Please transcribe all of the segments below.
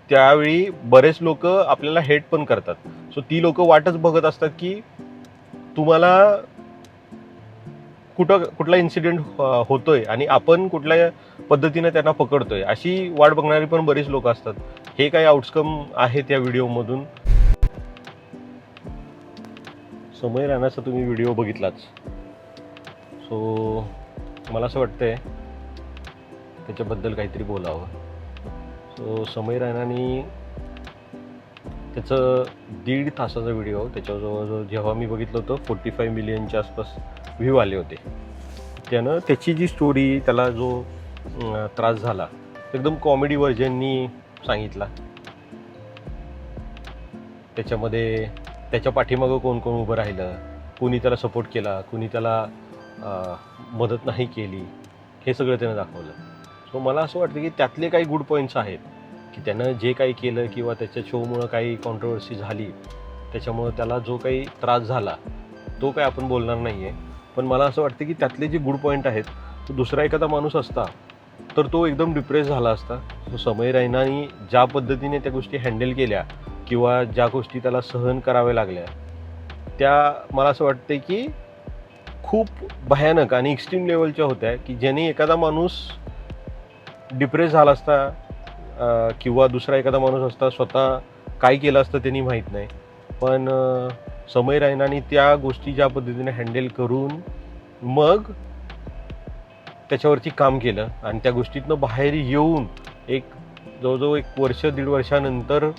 त्यावेळी बरेच लोक आपल्याला हेट पण करतात. सो ती लोक वाटच बघत असतात की तुम्हाला कुठला इन्सिडेंट होतोय आणि आपण कुठल्या पद्धतीने त्यांना पकडतोय, अशी वाट बघणारी पण बरीच लोक असतात. हे काही आउटकम आहेत या व्हिडिओमधून. समय राणाचा तुम्ही व्हिडिओ बघितलाच. सो मला असं वाटतंय त्याच्याबद्दल काहीतरी बोलावं. सो समय राणाने त्याचं 1.5 तासाचा व्हिडिओ त्याच्यावर जवळजवळ जेव्हा मी बघितलं होतं 45 मिलियनच्या आसपास व्ह्यू आले होते. त्यानं त्याची जी स्टोरी, त्याला जो त्रास झाला एकदम कॉमेडी व्हर्जननी सांगितला. त्याच्यामध्ये त्याच्या पाठीमागं कोण कोण उभं राहिलं, कुणी त्याला सपोर्ट केला, कुणी त्याला मदत नाही केली, हे सगळं त्यानं दाखवलं. सो मला असं वाटतं की त्यातले काही गुड पॉईंट्स आहेत की त्यानं जे काही केलं किंवा त्याच्या शोमुळं काही कॉन्ट्रोवर्सी झाली, त्याच्यामुळं त्याला जो काही त्रास झाला तो काय आपण बोलणार नाही आहे. पण मला असं वाटतं की त्यातले जे गुड पॉईंट आहेत, तो दुसरा एखादा माणूस असता तर तो एकदम डिप्रेस झाला असता. सो समय रायनाने ज्या पद्धतीने त्या गोष्टी हँडल केल्या किंवा ज्या गोष्टी त्याला सहन कराव्या लागल्या, त्या मला असं वाटतं की खूप भयानक आणि एक्स्ट्रीम लेवलच्या होत्या, की ज्याने एखादा माणूस डिप्रेस झाला असता किंवा दुसरा एखादा माणूस असता स्वतः काय केलं असतं त्यांनी माहीत नाही. पण समय रायनाने त्या गोष्टी ज्या पद्धतीने हँडल करून मग त्याच्यावरती काम केलं आणि त्या गोष्टीतनं बाहेर येऊन जवळजवळ 1 वर्ष 1.5 वर्षानंतर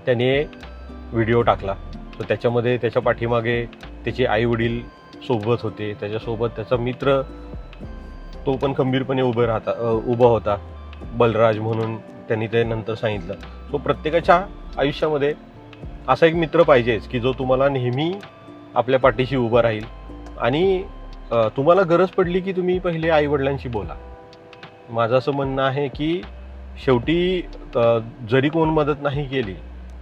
त्याने व्हिडिओ टाकला. तर त्याच्यामध्ये त्याच्या पाठीमागे त्याचे आईवडील सोबत होते, त्याच्यासोबत त्याचा मित्र तो पण खंबीरपणे उभा होता, बलराज म्हणून त्यांनी ते नंतर सांगितलं. सो प्रत्येकाच्या आयुष्यामध्ये असा एक मित्र पाहिजेच की जो तुम्हाला नेहमी आपल्या पाठीशी उभा राहील आणि तुम्हाला गरज पडली की तुम्ही पहिले आईवडिलांशी बोला. माझं असं म्हणणं आहे की शेवटी जरी कोण मदत नाही केली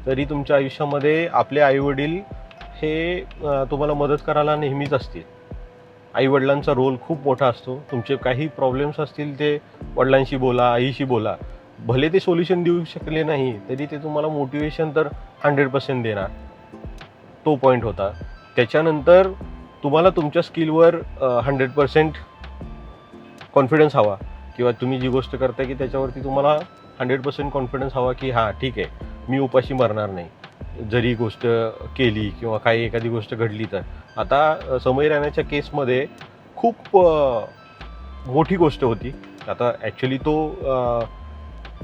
तरी तुमच्या आयुष्यामध्ये आपले आईवडील हे तुम्हाला मदत करायला नेहमीच असतील. आईवडिलांचा रोल खूप मोठा असतो. तुमचे काही प्रॉब्लेम्स असतील ते वडिलांशी बोला, आईशी बोला. भले ते सोल्युशन देऊ शकले नाही तरी ते तुम्हाला मोटिवेशन तर 100% देणार. तो पॉईंट होता. त्याच्यानंतर तुम्हाला तुमच्या स्किलवर 100% कॉन्फिडन्स हवा किंवा तुम्ही जी गोष्ट करताय की त्याच्यावरती तुम्हाला 100% कॉन्फिडन्स हवा की हां ठीक आहे, मी उपाशी मरणार नाही जरी गोष्ट केली किंवा काही एखादी गोष्ट घडली तर. आता समय राणाच्या केसमध्ये खूप मोठी गोष्ट होती. आता ॲक्च्युली तो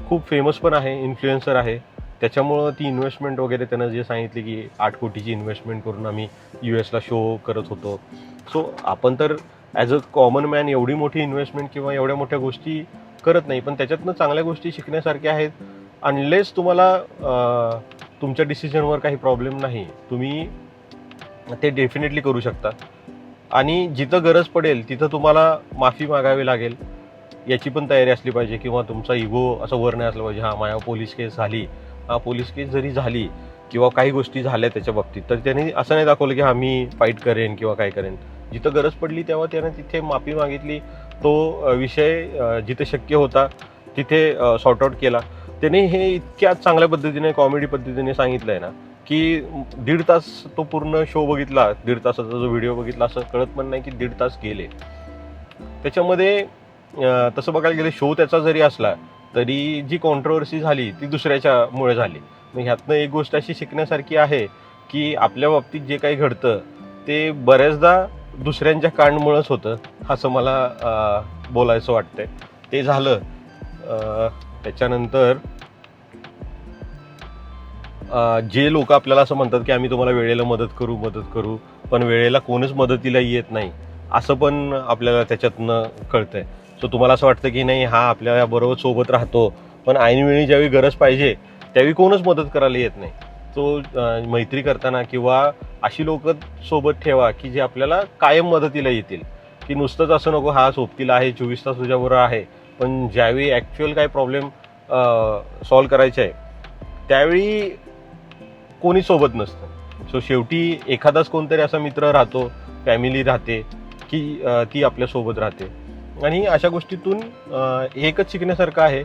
खूप फेमस पण आहे, इन्फ्लुएन्सर आहे. त्याच्यामुळं ती इन्व्हेस्टमेंट वगैरे त्यानं जे सांगितले की 8 कोटीची इन्व्हेस्टमेंट करून आम्ही US ला शो करत होतो. सो आपण तर ॲज अ कॉमन मॅन एवढी मोठी इन्व्हेस्टमेंट किंवा एवढ्या मोठ्या गोष्टी करत नाही. पण त्याच्यातनं चांगल्या गोष्टी शिकण्यासारख्या आहेत. अनलेस तुम्हाला तुमच्या डिसिजनवर काही प्रॉब्लेम नाही, तुम्ही ते डेफिनेटली करू शकता. आणि जिथं गरज पडेल तिथं तुम्हाला माफी मागावी लागेल याची पण तयारी असली पाहिजे किंवा तुमचा इगो असं वर नाही असला पाहिजे. हां, माझ्यावर पोलीस केस झाली, पोलीस केस जरी झाली किंवा काही गोष्टी झाल्या त्याच्या बाबतीत तर त्याने असं नाही दाखवलं की हां मी फाईट करेन किंवा काय करेन. जिथं गरज पडली तेव्हा त्याने तिथे माफी मागितली. तो विषय जिथे शक्य होता तिथे सॉर्ट आउट केला. त्याने हे इतक्या चांगल्या पद्धतीने कॉमेडी पद्धतीने सांगितलं आहे ना की 1.5 तास तो पूर्ण शो बघितला. 1.5 तासाचा जो व्हिडिओ बघितला असं कळत पण नाही की 1.5 तास गेले. त्याच्यामध्ये तसं बघायला गेलं शो त्याचा जरी असला तरी जी कॉन्ट्रोवर्सी झाली ती दुसऱ्याच्यामुळे झाली. मग ह्यातनं एक गोष्ट अशी शिकण्यासारखी आहे की आपल्या बाबतीत जे काही घडतं ते बऱ्याचदा दुसऱ्यांच्या कांडमुळंच होतं, असं मला बोलायचं वाटतंय. ते झालं. त्याच्यानंतर जे लोक आपल्याला असं म्हणतात की आम्ही तुम्हाला वेळेला मदत करू पण वेळेला कोणच मदतीला येत नाही, असं पण आपल्याला त्याच्यातनं कळतंय. सो तुम्हाला असं वाटतं की नाही हा आपल्याबरोबर सोबत राहतो पण ऐनवेळी ज्यावेळी गरज पाहिजे त्यावेळी कोणच मदत करायला येत नाही. तो मैत्री करताना किंवा अशी लोक सोबत ठेवा की जे आपल्याला कायम मदतीला येतील, की नुसतंच असं नको हा सोबतीला आहे 24 तास तुझ्याबरोबर आहे पण ज्यावेळी ॲक्च्युअल काय प्रॉब्लेम सॉल्व करायचे आहे त्यावेळी कोणी सोबत नसतं. सो शेवटी एखादाच कोणतरी असा मित्र राहतो, फॅमिली राहते की ती आपल्यासोबत राहते. आणि अशा गोष्टीतून एकच शिकण्यासारखं आहे,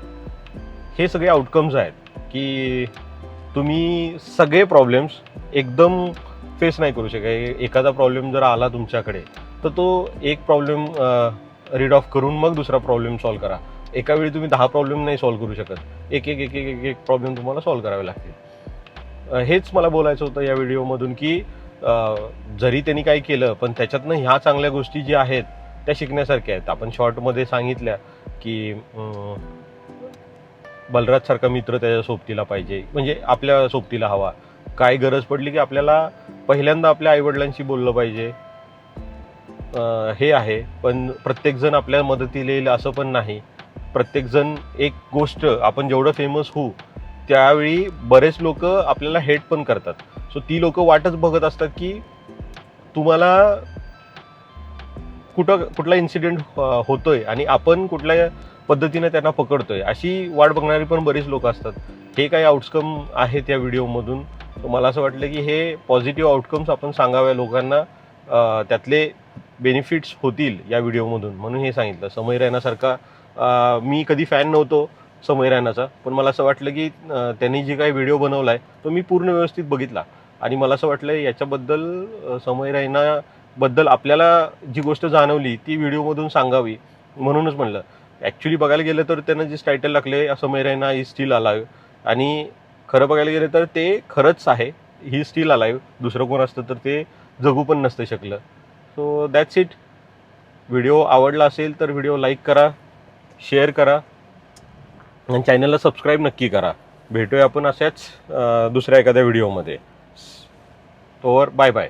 हे सगळे आउटकम्स आहेत. की तुम्ही सगळे प्रॉब्लेम्स एकदम फेस नाही करू शकत. एखादा प्रॉब्लेम जर आला तुमच्याकडे तर तो एक प्रॉब्लेम रीड ऑफ करून मग दुसरा प्रॉब्लेम सॉल्व्ह करा. एका वेळी तुम्ही 10 प्रॉब्लेम नाही सॉल्व्ह करू शकत. एक एक एक एक एक एक प्रॉब्लेम तुम्हाला सॉल्व्ह करावे लागतील. हेच मला बोलायचं होतं या व्हिडिओमधून की जरी त्यांनी काही केलं पण त्याच्यातनं ह्या चांगल्या गोष्टी ज्या आहेत त्या शिकण्यासारख्या आहेत. आपण शॉर्टमध्ये सांगितल्या की बलराज सारखा मित्र त्याच्या सोबतीला पाहिजे, म्हणजे आपल्या सोबतीला हवा. काय गरज पडली की आपल्याला पहिल्यांदा आपल्या आईवडिलांशी बोललं पाहिजे, हे आहे. पण प्रत्येकजण आपल्या मदतीला येईल असं पण नाही. प्रत्येकजण एक गोष्ट आपण जेवढं फेमस होऊ त्यावेळी बरेच लोक आपल्याला हेट पण करतात. सो ती लोक वाटच बघत असतात की तुम्हाला कुठला इन्सिडेंट होतोय आणि आपण कुठल्या पद्धतीने त्यांना पकडतोय अशी वाट बघणारी पण बरीच लोक असतात. हे काही आउटकम आहेत या व्हिडिओमधून. मला असं वाटलं की हे पॉझिटिव्ह आउटकम्स आपण सांगाव्या लोकांना, त्यातले बेनिफिट्स होतील या व्हिडिओमधून म्हणून हे सांगितलं. समय रैनासारखा मी कधी फॅन नव्हतो समय रैनाचा, पण मला असं वाटलं की त्यांनी जे काही व्हिडिओ बनवला आहे तो मी पूर्ण व्यवस्थित बघितला आणि मला असं वाटलं याच्याबद्दल समय रैनाबद्दल आपल्याला जी गोष्ट जाणवली ती व्हिडिओमधून सांगावी म्हणूनच म्हणलं. ॲक्च्युली बघायला गेलं तर त्यानं जे टायटल टाकले समय रैना इज स्टील अलाइव्ह, आणि खरं बघायला गेलं तर ते खरंच आहे, ही स्टील अलाइव्ह. दुसरं कोण असतं तर ते जगू पण नसतं शकलं. So that's it. व्हिडिओ आवडला असेल तर व्हिडिओ लाईक करा, शेअर करा आणि चॅनलला सबस्क्राईब नक्की करा. भेटूया आपण अशाच दुसऱ्या एखाद्या व्हिडिओमध्ये. तोवर बाय बाय.